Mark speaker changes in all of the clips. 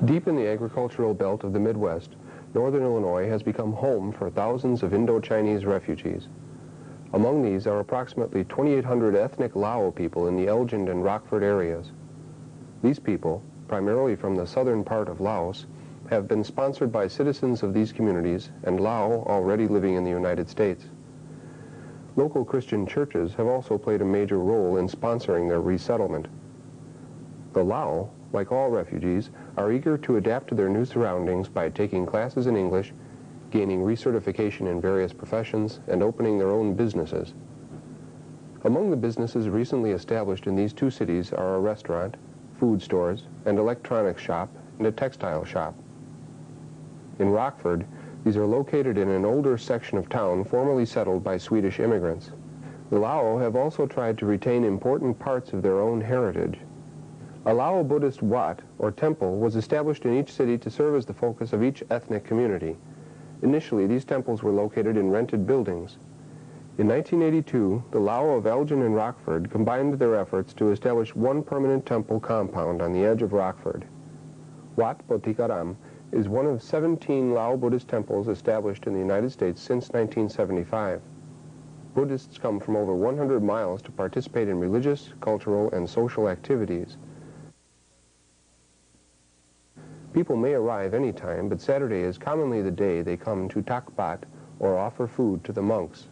Speaker 1: Deep in the agricultural belt of the Midwest, northern Illinois has become home for thousands of Indo-Chinese refugees. Among these are approximately 2,800 ethnic Lao people in the Elgin and Rockford areas. These people, primarily from the southern part of Laos, have been sponsored by citizens of these communities and Lao already living in the United States. Local Christian churches have also played a major role in sponsoring their resettlement. The Lao, like all refugees, are eager to adapt to their new surroundings by taking classes in English, gaining recertification in various professions, and opening their own businesses. Among the businesses recently established in these two cities are a restaurant, food stores, an electronics shop, and a textile shop. In Rockford, these are located in an older section of town formerly settled by Swedish immigrants. The Lao have also tried to retain important parts of their own heritage. A Lao Buddhist Wat, or temple, was established in each city to serve as the focus of each ethnic community. Initially, these temples were located in rented buildings. In 1982, the Lao of Elgin and Rockford combined their efforts to establish one permanent temple compound on the edge of Rockford. Wat Phothikaram is one of 17 Lao Buddhist temples established in the United States since 1975. Buddhists come from over 100 miles to participate in religious, cultural, and social activities. People may arrive any time, but Saturday is commonly the day they come to takbat, or offer food to the monks.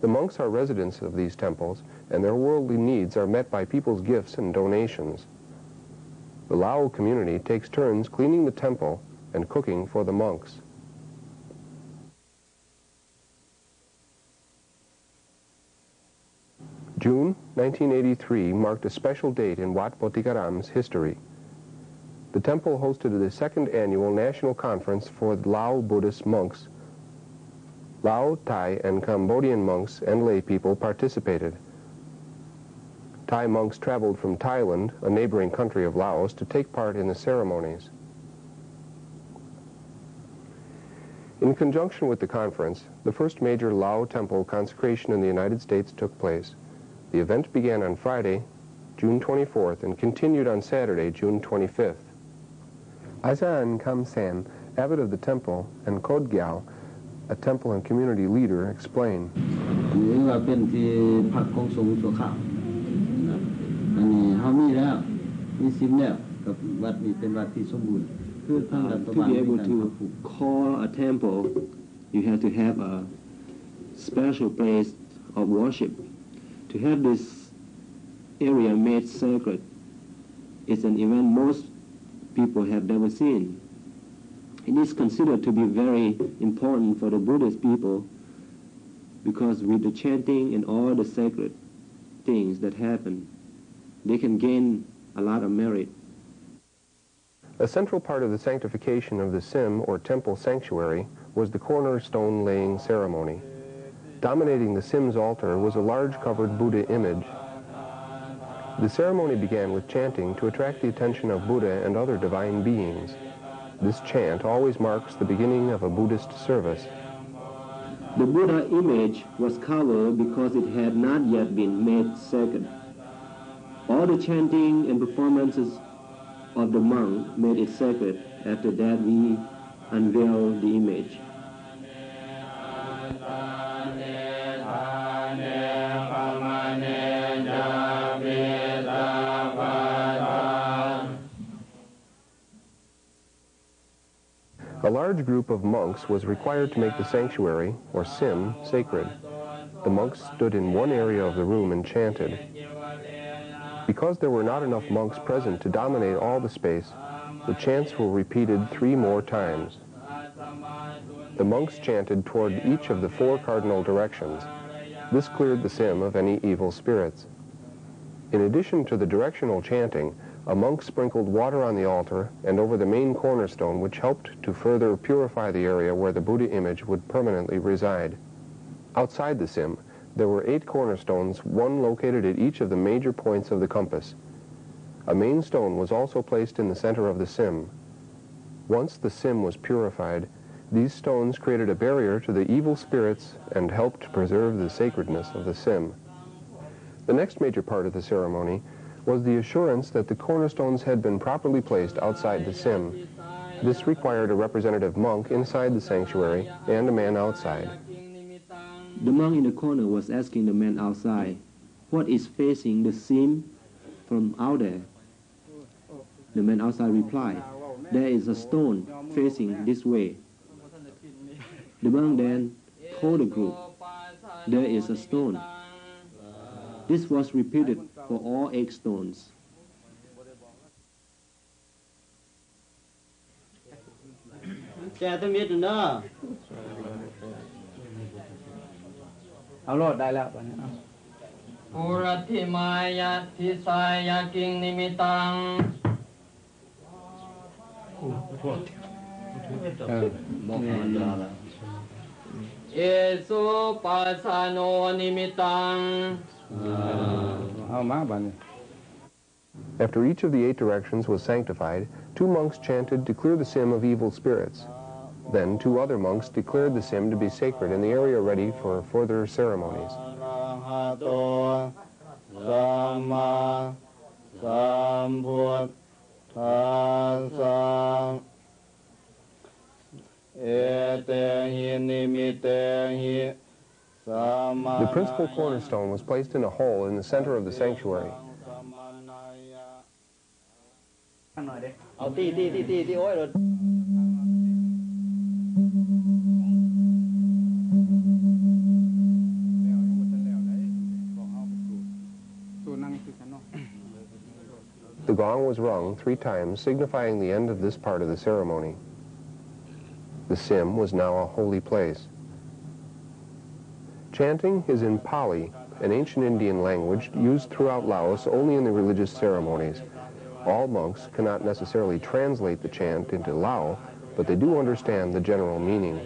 Speaker 1: The monks are residents of these temples, and their worldly needs are met by people's gifts and donations. The Lao community takes turns cleaning the temple and cooking for the monks. June 1983 marked a special date in Wat Phothikaram's history. The temple hosted the second annual national conference for Lao Buddhist monks. Lao, Thai, and Cambodian monks and lay people participated. Thai monks traveled from Thailand, a neighboring country of Laos, to take part in the ceremonies. In conjunction with the conference, the first major Lao temple consecration in the United States took place. The event began on Friday, June 24th, and continued on Saturday, June 25th. Ajahn Kamsan, abbot of the temple, and Kodgyal, a temple and community leader, explained.
Speaker 2: To be able to call a temple, you have to have a special place of worship. To have this area made sacred is an event most people have never seen. It is considered to be very important for the Buddhist people because with the chanting and all the sacred things that happen, they can gain a lot of merit.
Speaker 1: A central part of the sanctification of the Sim, or temple sanctuary, was the cornerstone laying ceremony. Dominating the Sim's altar was a large covered Buddha image. The ceremony began with chanting to attract the attention of Buddha and other divine beings. This chant always marks the beginning of a Buddhist service.
Speaker 2: The Buddha image was covered because it had not yet been made sacred. All the chanting and performances of the monk made it sacred. After that, we unveiled the image.
Speaker 1: A large group of monks was required to make the sanctuary, or Sim, sacred. The monks stood in one area of the room and chanted. Because there were not enough monks present to dominate all the space, the chants were repeated 3 more times. The monks chanted toward each of the 4 cardinal directions. This cleared the Sim of any evil spirits. In addition to the directional chanting, a monk sprinkled water on the altar and over the main cornerstone, which helped to further purify the area where the Buddha image would permanently reside. Outside the Sim, there were 8 cornerstones, one located at each of the major points of the compass. A main stone was also placed in the center of the sim. Once the sim was purified, these stones created a barrier to the evil spirits and helped to preserve the sacredness of the sim. The next major part of the ceremony was the assurance that the cornerstones had been properly placed outside the sim. This required a representative monk inside the sanctuary and a man outside.
Speaker 2: The monk in the corner was asking the man outside, what is facing the sim from out there? The man outside replied, there is a stone facing this way. The monk then told the group, there is a stone. This was repeated for all 8 stones.
Speaker 1: After each of the 8 directions was sanctified, 2 monks chanted to clear the sim of evil spirits. Then 2 other monks declared the sim to be sacred and the area ready for further ceremonies. The principal cornerstone was placed in a hole in the center of the sanctuary. The gong was rung 3 times, signifying the end of this part of the ceremony. The sim was now a holy place. Chanting is in Pali, an ancient Indian language used throughout Laos only in the religious ceremonies. All monks cannot necessarily translate the chant into Lao, but they do understand the general meaning.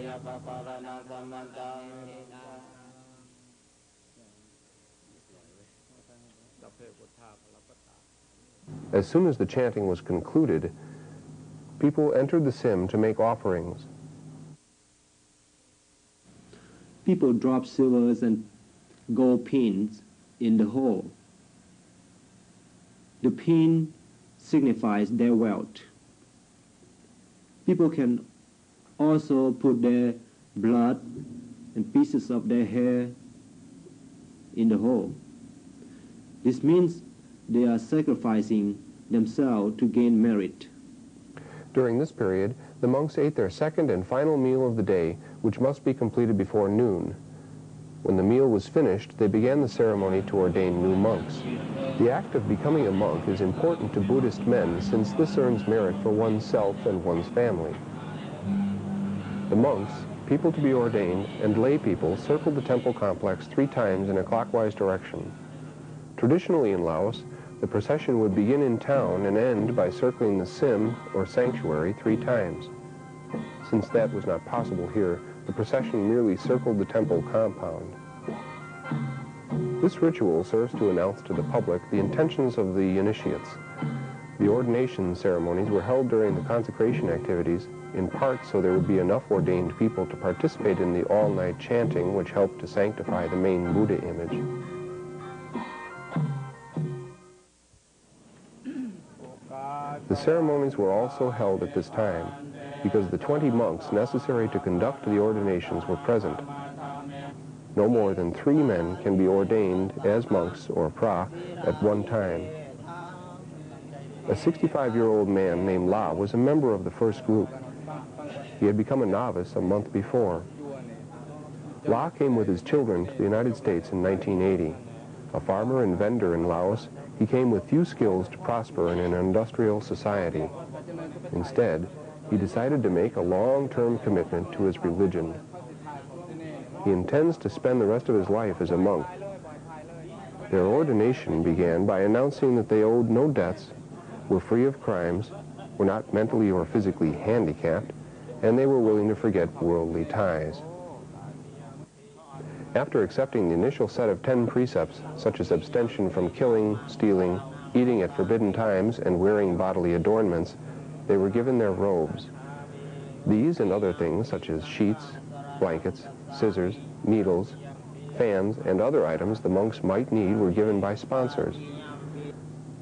Speaker 1: As soon as the chanting was concluded, people entered the sim to make offerings.
Speaker 2: People dropped silvers and gold pins in the hole. The pin signifies their wealth. People can also put their blood and pieces of their hair in the hole. This means they are sacrificing themselves to gain merit.
Speaker 1: During this period, the monks ate their second and final meal of the day, which must be completed before noon. When the meal was finished, they began the ceremony to ordain new monks. The act of becoming a monk is important to Buddhist men since this earns merit for oneself and one's family. The monks, people to be ordained, and lay people circled the temple complex 3 times in a clockwise direction. Traditionally in Laos, the procession would begin in town and end by circling the sim, or sanctuary, 3 times. Since that was not possible here, the procession merely circled the temple compound. This ritual serves to announce to the public the intentions of the initiates. The ordination ceremonies were held during the consecration activities, in part so there would be enough ordained people to participate in the all-night chanting which helped to sanctify the main Buddha image. The ceremonies were also held at this time because the 20 monks necessary to conduct the ordinations were present. No more than 3 men can be ordained as monks or pra at one time. A 65-year-old man named Lao was a member of the first group. He had become a novice a month before. Lao came with his children to the United States in 1980. A farmer and vendor in Laos, he came with few skills to prosper in an industrial society. Instead, he decided to make a long-term commitment to his religion. He intends to spend the rest of his life as a monk. Their ordination began by announcing that they owed no debts, were free of crimes, were not mentally or physically handicapped, and they were willing to forget worldly ties. After accepting the initial set of 10 precepts, such as abstention from killing, stealing, eating at forbidden times, and wearing bodily adornments, they were given their robes. These and other things such as sheets, blankets, scissors, needles, fans, and other items the monks might need were given by sponsors.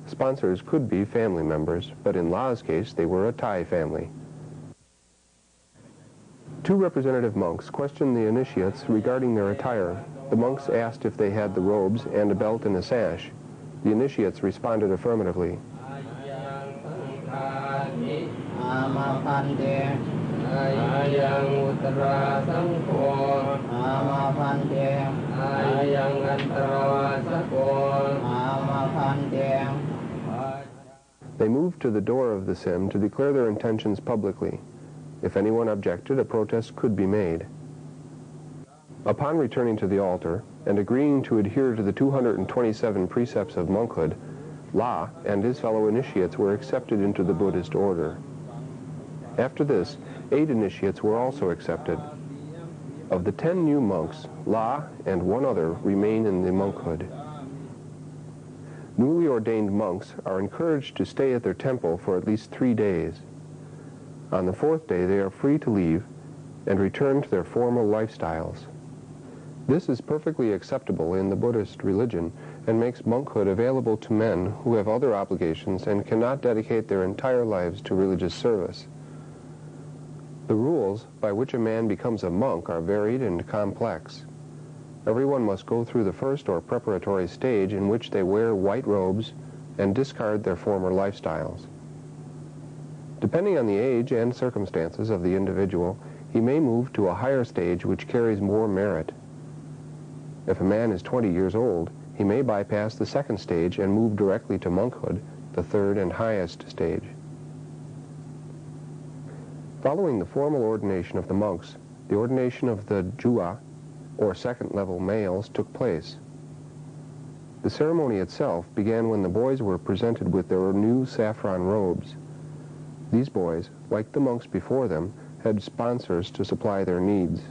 Speaker 1: Sponsors could be family members, but in La's case they were a Thai family. Two representative monks questioned the initiates regarding their attire. The monks asked if they had the robes and a belt and a sash. The initiates responded affirmatively. They moved to the door of the sim to declare their intentions publicly. If anyone objected, a protest could be made. Upon returning to the altar and agreeing to adhere to the 227 precepts of monkhood, La and his fellow initiates were accepted into the Buddhist order. After this, 8 initiates were also accepted. Of the 10 new monks, La and one other remain in the monkhood. Newly ordained monks are encouraged to stay at their temple for at least 3 days. On the 4th day, they are free to leave and return to their former lifestyles. This is perfectly acceptable in the Buddhist religion and makes monkhood available to men who have other obligations and cannot dedicate their entire lives to religious service. The rules by which a man becomes a monk are varied and complex. Everyone must go through the first or preparatory stage in which they wear white robes and discard their former lifestyles. Depending on the age and circumstances of the individual, he may move to a higher stage which carries more merit. If a man is 20 years old, he may bypass the 2nd stage and move directly to monkhood, the 3rd and highest stage. Following the formal ordination of the monks, the ordination of the Jua, or 2nd-level males, took place. The ceremony itself began when the boys were presented with their new saffron robes. These boys, like the monks before them, had sponsors to supply their needs.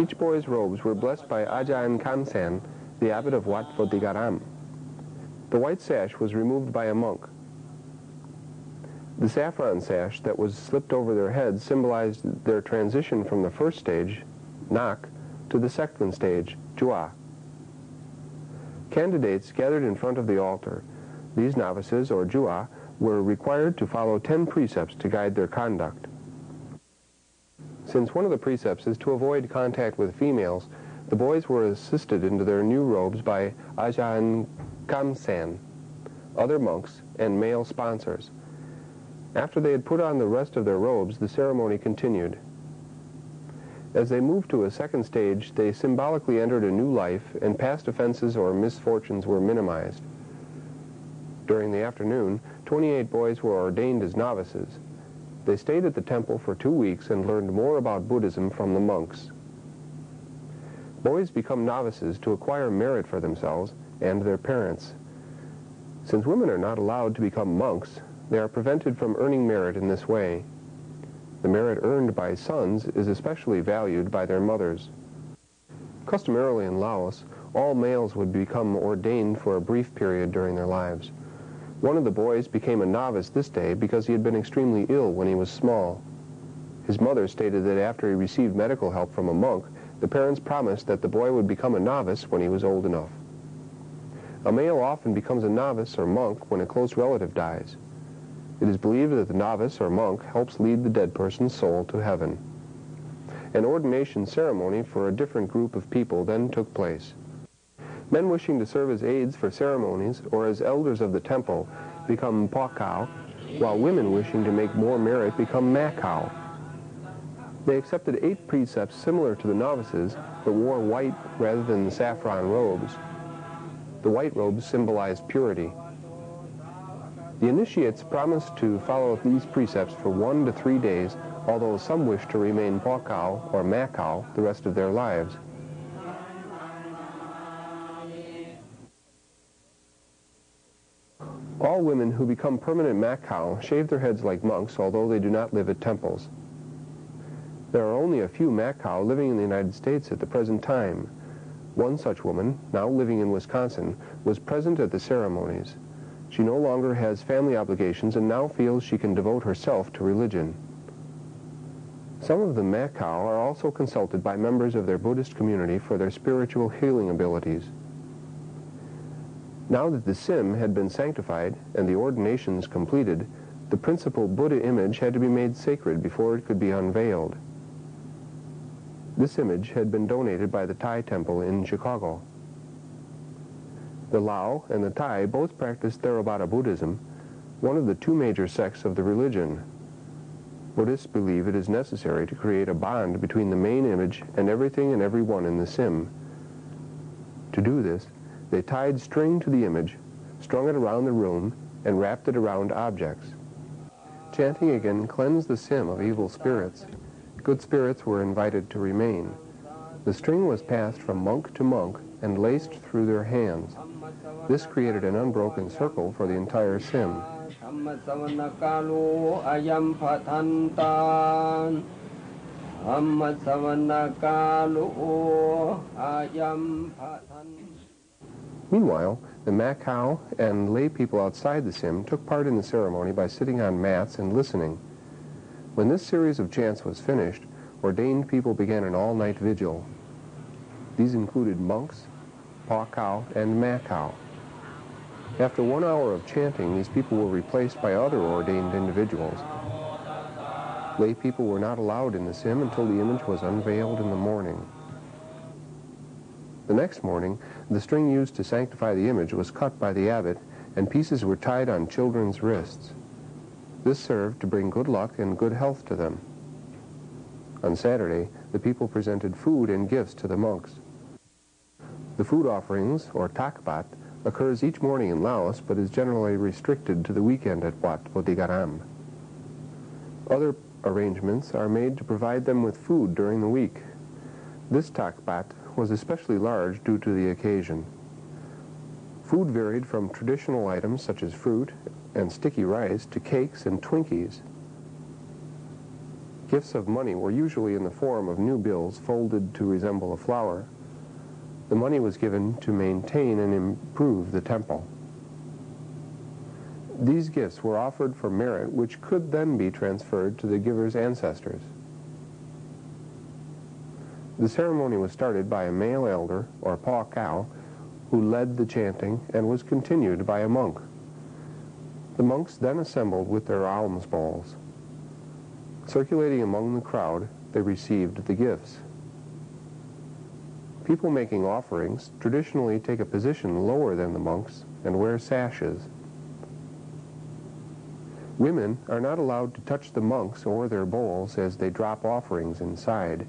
Speaker 1: Each boy's robes were blessed by Ajahn Kamsan, the abbot of Wat Phothikaram. The white sash was removed by a monk. The saffron sash that was slipped over their heads symbolized their transition from the 1st stage, Nak, to the 2nd stage, Jua. Candidates gathered in front of the altar. These novices, or Jua, were required to follow 10 precepts to guide their conduct. Since one of the precepts is to avoid contact with females, the boys were assisted into their new robes by Ajahn Kamsan, other monks, and male sponsors. After they had put on the rest of their robes, the ceremony continued. As they moved to a 2nd stage, they symbolically entered a new life, and past offenses or misfortunes were minimized. During the afternoon, 28 boys were ordained as novices. They stayed at the temple for 2 weeks and learned more about Buddhism from the monks. Boys become novices to acquire merit for themselves and their parents. Since women are not allowed to become monks, they are prevented from earning merit in this way. The merit earned by sons is especially valued by their mothers. Customarily in Laos, all males would become ordained for a brief period during their lives. One of the boys became a novice this day because he had been extremely ill when he was small. His mother stated that after he received medical help from a monk, the parents promised that the boy would become a novice when he was old enough. A male often becomes a novice or monk when a close relative dies. It is believed that the novice or monk helps lead the dead person's soul to heaven. An ordination ceremony for a different group of people then took place. Men wishing to serve as aides for ceremonies or as elders of the temple become Pokao, while women wishing to make more merit become Makao. They accepted 8 precepts similar to the novices, but wore white rather than the saffron robes. The white robes symbolized purity. The initiates promised to follow these precepts for 1 to 3 days, although some wished to remain Pokao or Makao the rest of their lives. All women who become permanent Makao shave their heads like monks, although they do not live at temples. There are only a few Macau living in the United States at the present time. One such woman, now living in Wisconsin, was present at the ceremonies. She no longer has family obligations and now feels she can devote herself to religion. Some of the Macau are also consulted by members of their Buddhist community for their spiritual healing abilities. Now that the sim had been sanctified and the ordinations completed, the principal Buddha image had to be made sacred before it could be unveiled. This image had been donated by the Thai temple in Chicago. The Lao and the Thai both practice Theravada Buddhism, one of the two major sects of the religion. Buddhists believe it is necessary to create a bond between the main image and everything and everyone in the sim. To do this, they tied string to the image, strung it around the room, and wrapped it around objects. Chanting again cleansed the sim of evil spirits. Good spirits were invited to remain. The string was passed from monk to monk and laced through their hands. This created an unbroken circle for the entire sim. Meanwhile, the Macau and lay people outside the sim took part in the ceremony by sitting on mats and listening. When this series of chants was finished, ordained people began an all-night vigil. These included monks, Phasouk, and Macau. After 1 hour of chanting, these people were replaced by other ordained individuals. Lay people were not allowed in the sim until the image was unveiled in the morning. The next morning, the string used to sanctify the image was cut by the abbot, and pieces were tied on children's wrists. This served to bring good luck and good health to them. On Saturday, the people presented food and gifts to the monks. The food offerings, or takbat, occurs each morning in Laos, but is generally restricted to the weekend at Wat Phothikaram. Other arrangements are made to provide them with food during the week. This takbat was especially large due to the occasion. Food varied from traditional items such as fruit and sticky rice to cakes and Twinkies. Gifts of money were usually in the form of new bills folded to resemble a flower. The money was given to maintain and improve the temple. These gifts were offered for merit, which could then be transferred to the giver's ancestors. The ceremony was started by a male elder, or Phasouk, who led the chanting and was continued by a monk. The monks then assembled with their alms bowls. Circulating among the crowd, they received the gifts. People making offerings traditionally take a position lower than the monks and wear sashes. Women are not allowed to touch the monks or their bowls as they drop offerings inside.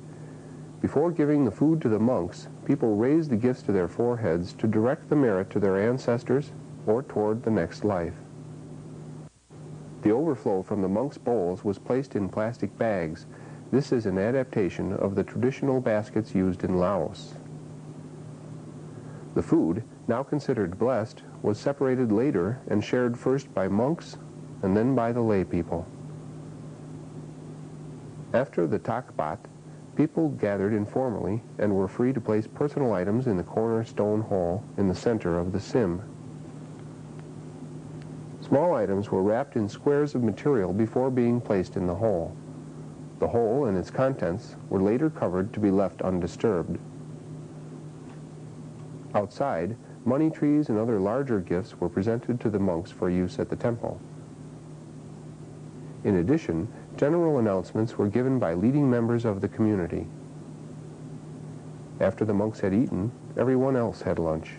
Speaker 1: Before giving the food to the monks, people raise the gifts to their foreheads to direct the merit to their ancestors or toward the next life. The overflow from the monks' bowls was placed in plastic bags. This is an adaptation of the traditional baskets used in Laos. The food, now considered blessed, was separated later and shared first by monks and then by the lay people. After the takbat, people gathered informally and were free to place personal items in the corner stone hole in the center of the sim. Small items were wrapped in squares of material before being placed in the hole. The hole and its contents were later covered to be left undisturbed. Outside, money trees and other larger gifts were presented to the monks for use at the temple. In addition, general announcements were given by leading members of the community. After the monks had eaten, everyone else had lunch.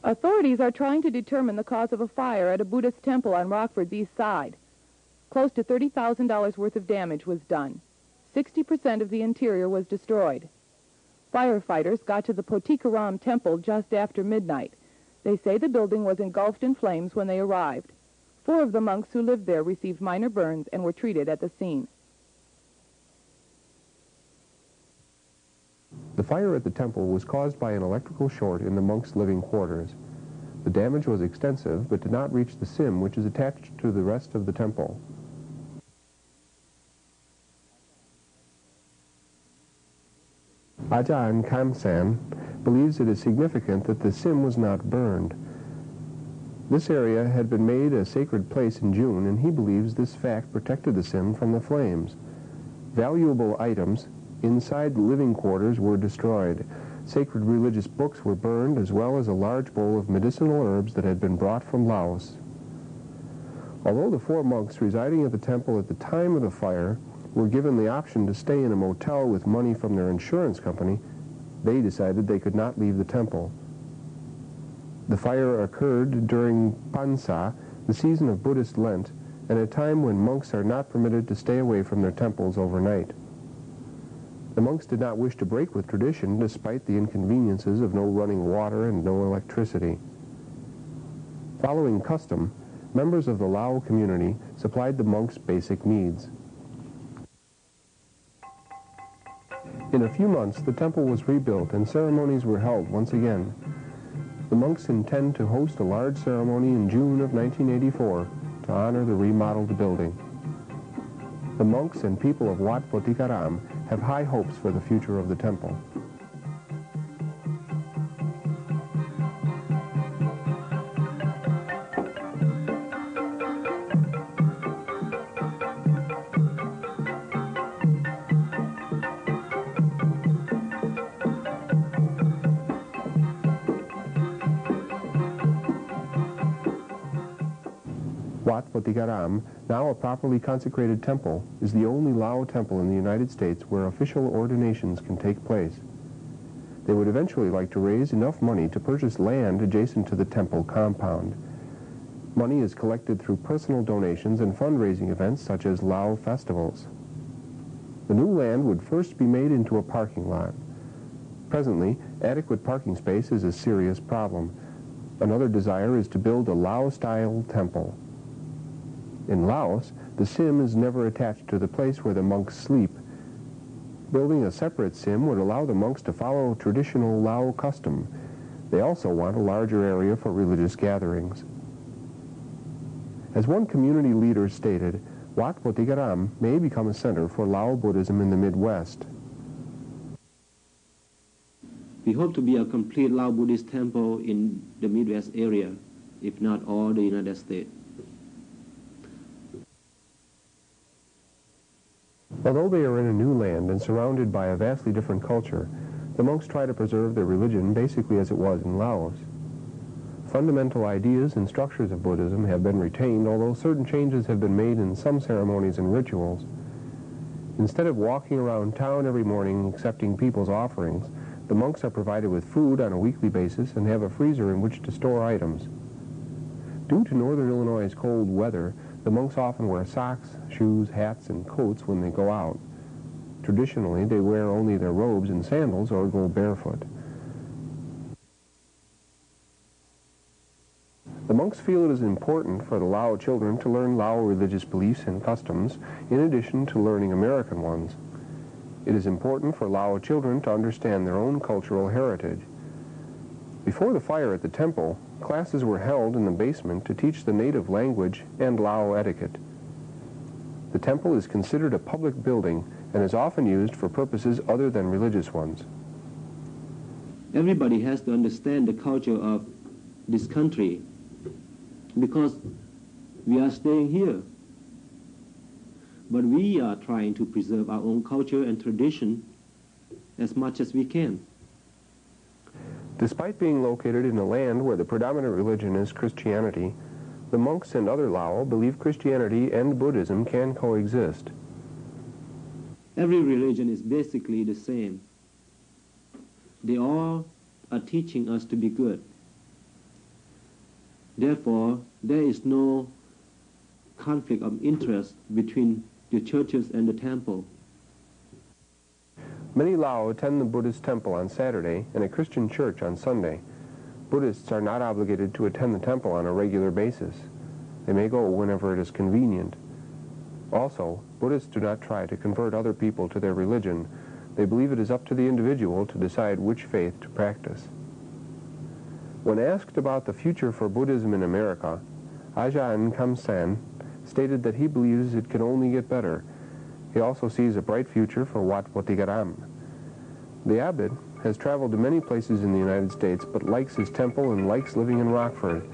Speaker 3: Authorities are trying to determine the cause of a fire at a Buddhist temple on Rockford's east side. Close to $30,000 worth of damage was done. 60% of the interior was destroyed. Firefighters got to the Phothikaram temple just after midnight. They say the building was engulfed in flames when they arrived. 4 of the monks who lived there received minor burns and were treated at the scene.
Speaker 1: The fire at the temple was caused by an electrical short in the monks' living quarters. The damage was extensive, but did not reach the sim, which is attached to the rest of the temple. Ajahn Kamsan believes it is significant that the sim was not burned. This area had been made a sacred place in June, and he believes this fact protected the sim from the flames. Valuable items inside the living quarters were destroyed. Sacred religious books were burned, as well as a large bowl of medicinal herbs that had been brought from Laos. Although the 4 monks residing at the temple at the time of the fire were given the option to stay in a motel with money from their insurance company, they decided they could not leave the temple. The fire occurred during Pansa, the season of Buddhist Lent, and a time when monks are not permitted to stay away from their temples overnight. The monks did not wish to break with tradition despite the inconveniences of no running water and no electricity. Following custom, members of the Lao community supplied the monks' basic needs. In a few months, the temple was rebuilt and ceremonies were held once again. The monks intend to host a large ceremony in June of 1984 to honor the remodeled building. The monks and people of Wat Phothikaram have high hopes for the future of the temple. Wat Phothikaram, now a properly consecrated temple, is the only Lao temple in the United States where official ordinations can take place. They would eventually like to raise enough money to purchase land adjacent to the temple compound. Money is collected through personal donations and fundraising events such as Lao festivals. The new land would first be made into a parking lot. Presently, adequate parking space is a serious problem. Another desire is to build a Lao-style temple. In Laos, the sim is never attached to the place where the monks sleep. Building a separate sim would allow the monks to follow traditional Lao custom. They also want a larger area for religious gatherings. As one community leader stated, Wat Phothikaram may become a center for Lao Buddhism in the Midwest.
Speaker 2: We hope to be a complete Lao Buddhist temple in the Midwest area, if not all the United States.
Speaker 1: Although they are in a new land and surrounded by a vastly different culture, the monks try to preserve their religion basically as it was in Laos. Fundamental ideas and structures of Buddhism have been retained, although certain changes have been made in some ceremonies and rituals. Instead of walking around town every morning accepting people's offerings, the monks are provided with food on a weekly basis and have a freezer in which to store items. Due to northern Illinois' cold weather, the monks often wear socks, shoes, hats, and coats when they go out. Traditionally, they wear only their robes and sandals or go barefoot. The monks feel it is important for the Lao children to learn Lao religious beliefs and customs, in addition to learning American ones. It is important for Lao children to understand their own cultural heritage. Before the fire at the temple, classes were held in the basement to teach the native language and Lao etiquette. The temple is considered a public building and is often used for purposes other than religious ones.
Speaker 2: Everybody has to understand the culture of this country because we are staying here. But we are trying to preserve our own culture and tradition as much as we can.
Speaker 1: Despite being located in a land where the predominant religion is Christianity, the monks and other Lao believe Christianity and Buddhism can coexist.
Speaker 2: Every religion is basically the same. They all are teaching us to be good. Therefore, there is no conflict of interest between the churches and the temple.
Speaker 1: Many Lao attend the Buddhist temple on Saturday and a Christian church on Sunday. Buddhists are not obligated to attend the temple on a regular basis. They may go whenever it is convenient. Also, Buddhists do not try to convert other people to their religion. They believe it is up to the individual to decide which faith to practice. When asked about the future for Buddhism in America, Ajahn Kamsan stated that he believes it can only get better. He also sees a bright future for Wat Phothikaram. The abbot has traveled to many places in the United States, but likes his temple and likes living in Rockford.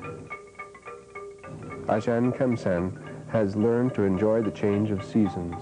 Speaker 1: Ajahn Kamsan has learned to enjoy the change of seasons.